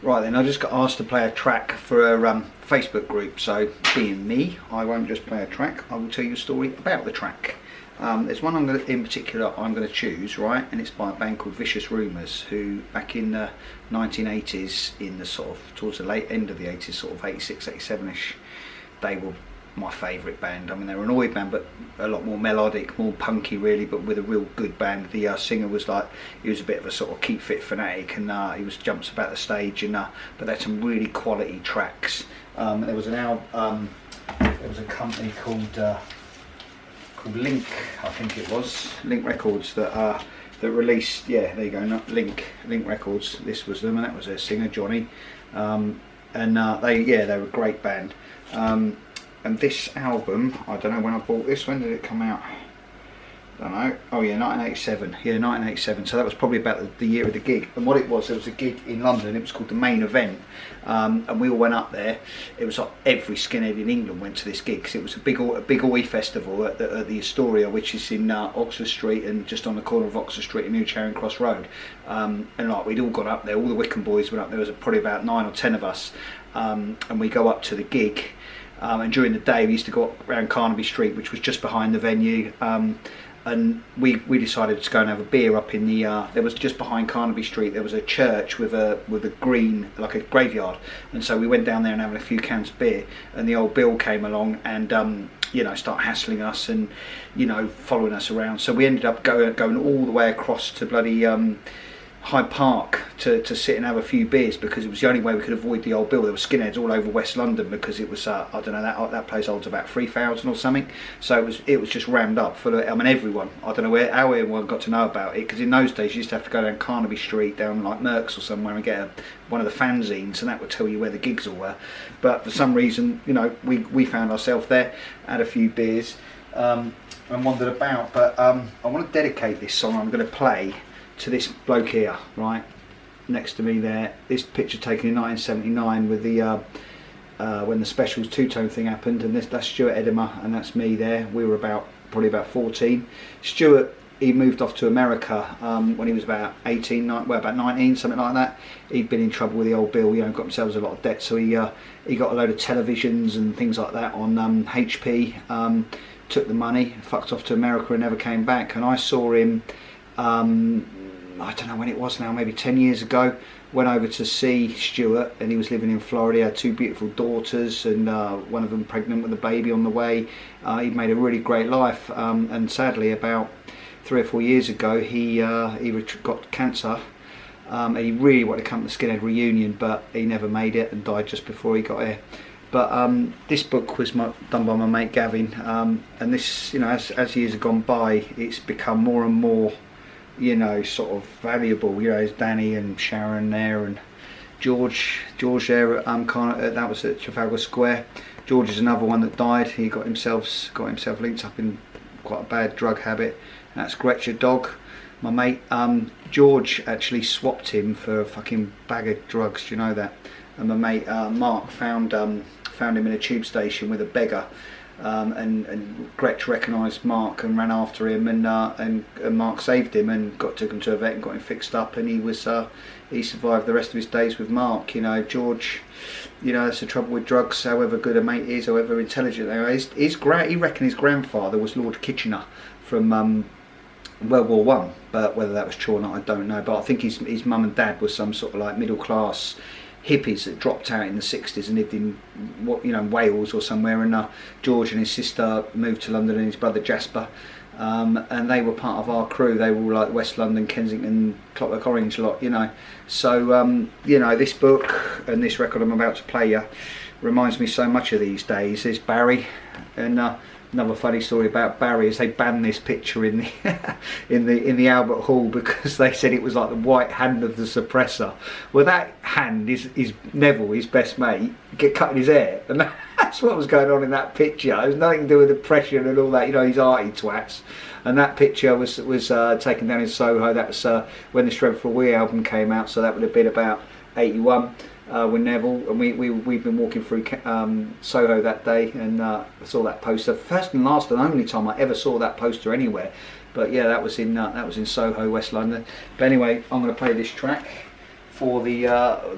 Right then, I just got asked to play a track for a Facebook group, so being me, I won't just play a track, I will tell you a story about the track. There's one in particular I'm going to choose, right, and it's by a band called Vicious Rumours, who back in the 1980s, in the sort of, towards the late end of the 80s, sort of 86, 87ish, they were my favourite band. I mean, they were an oi band, but a lot more melodic, more punky really, but with a real good band. The singer was like, he was a bit of a sort of keep fit fanatic, and he was jumps about the stage, and but they had some really quality tracks. There was there was a company called Link, I think it was, Link Records, that released, yeah, there you go, not Link Records, this was them, and that was their singer, Johnny, and they were a great band. And this album, I don't know when I bought this, when did it come out? I don't know. Oh yeah, 1987. Yeah, 1987. So that was probably about the year of the gig. And what it was, there was a gig in London. It was called the Main Event, and we all went up there. It was like every skinhead in England went to this gig, because it was a big oi festival at the Astoria, which is in Oxford Street, and just on the corner of Oxford Street and New Charing Cross Road. And like we'd all gone up there. All the Wickham boys went up there. There was probably about 9 or 10 of us, and we go up to the gig. And during the day we used to go up around Carnaby Street, which was just behind the venue, and we decided to go and have a beer up in the there was just behind Carnaby Street, there was a church with a green, like a graveyard, and so we went down there and having a few cans of beer, and the old Bill came along and you know, start hassling us and, you know, following us around. So we ended up going all the way across to bloody Hyde Park to sit and have a few beers, because it was the only way we could avoid the old Bill. There were skinheads all over West London, because it was I don't know, that place holds about 3,000 or something, so it was just rammed up full of, I mean, everyone. I don't know how everyone got to know about it, because in those days you used to have to go down Carnaby Street, down like Merck's or somewhere, and get one of the fanzines, and that would tell you where the gigs all were. But for some reason, you know, we found ourselves there, had a few beers, and wandered about. But I want to dedicate this song I'm going to play to this bloke here, right next to me there. This picture taken in 1979 with the when the Specials two-tone thing happened, and that's Stuart Edimer, and that's me there. We were probably about 14. Stuart, he moved off to America when he was about 18, well, about 19, something like that. He'd been in trouble with the old Bill, you know, got himself a lot of debt, so he got a load of televisions and things like that on HP, took the money, fucked off to America and never came back. And I saw him, I don't know when it was now, maybe 10 years ago, went over to see Stuart, and he was living in Florida. He had 2 beautiful daughters, and one of them pregnant with a baby on the way. He'd made a really great life, and sadly about 3 or 4 years ago he got cancer, and he really wanted to come to the Skinhead reunion, but he never made it and died just before he got here. But this book was done by my mate Gavin, and this, you know, as years have gone by, it's become more and more, you know, sort of valuable. You know, there's Danny and Sharon there, and George there at that was at Trafalgar Square. George is another one that died. He got himself linked up in quite a bad drug habit. And that's Gretchen Dog, my mate. George actually swapped him for a fucking bag of drugs. Do you know that? And my mate Mark found him in a tube station with a beggar. And Gretch recognised Mark and ran after him, and Mark saved him and took him to a vet and got him fixed up, and he survived the rest of his days with Mark. You know, George, you know, that's the trouble with drugs. However good a mate is, however intelligent they are, he reckoned his grandfather was Lord Kitchener from World War One, but whether that was true or not, I don't know. But I think his mum and dad was some sort of like middle class hippies that dropped out in the 60s and lived in, you know, Wales or somewhere, and George and his sister moved to London, and his brother Jasper, and they were part of our crew. They were all like West London, Kensington, Clockwork Orange lot, you know. So you know, this book and this record I'm about to play you reminds me so much of these days. There's Barry, and another funny story about Barry is they banned this picture in the in the Albert Hall, because they said it was like the white hand of the suppressor. Well, that hand is Neville, his best mate, cutting his hair, and that's what was going on in that picture. It was nothing to do with depression and all that, you know, these arty twats. And that picture was taken down in Soho. That was when the Strength for a We album came out, so that would have been about 81. With Neville, and we've been walking through Soho that day, and saw that poster. First and last and only time I ever saw that poster anywhere. But yeah, that was in Soho, West London. But anyway, I'm going to play this track for the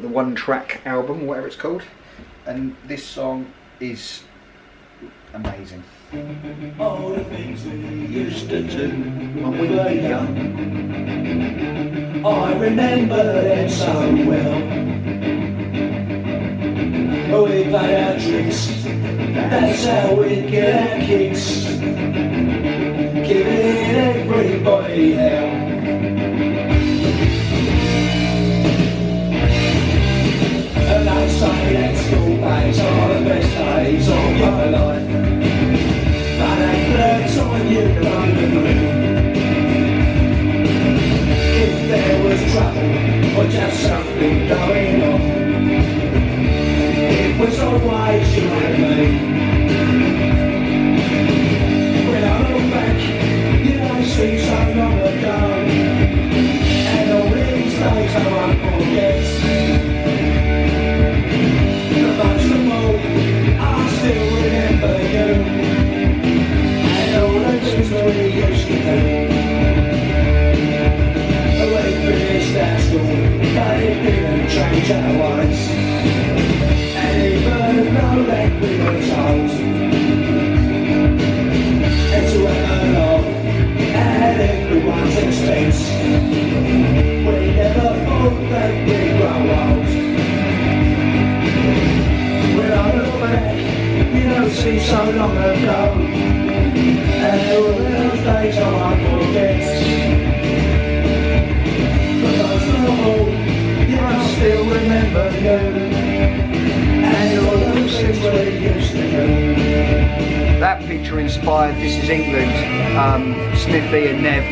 one track album, whatever it's called, and this song is amazing. All the things we Used to do when we were young, I remember them so well. We played our tricks, that's how we get our kicks, giving everybody hell. And they say that school days are the best days of your life, but they blurs on you don't agree. If there was trouble or just something going on, it was always you and me. When I look back, you don't see so long ago, and all these days I won't forget. But most of all, I still remember you, and all the things we used to do. We finished our school, but it didn't change our ways. And even though that we were told, and to have a love at everyone's expense, we never thought that we'd grow old. When I look back, you don't see so long ago, and all those days I won't forget. But most of all, I still remember you, and all those things we used to do. That picture inspired This Is England. Smithy and Nev.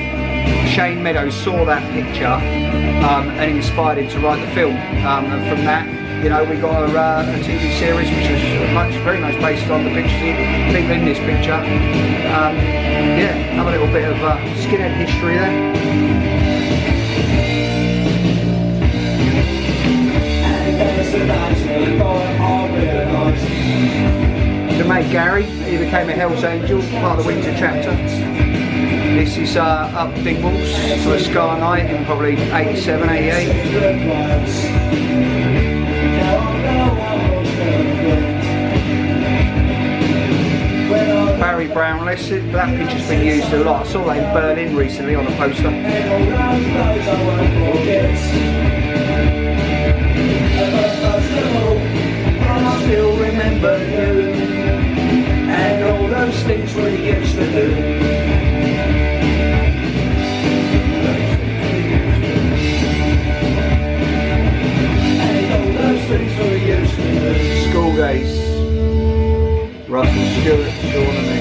Shane Meadows saw that picture and inspired him to write the film. And from that, you know, we got a TV series which was very much based on the pictures of people in this picture. Yeah, have a little bit of skinhead history there. The mate Gary, he became a Hell's Angel, part of the Windsor chapter. This is up Dingwalls to a Scar night in probably 87, 88. Barry Brownless, that picture's been used a lot. I saw that in Berlin recently on a poster. I still remember you, and all those things we used to do. And all those things we used to do. School days. Russell Stewart, Sean and me.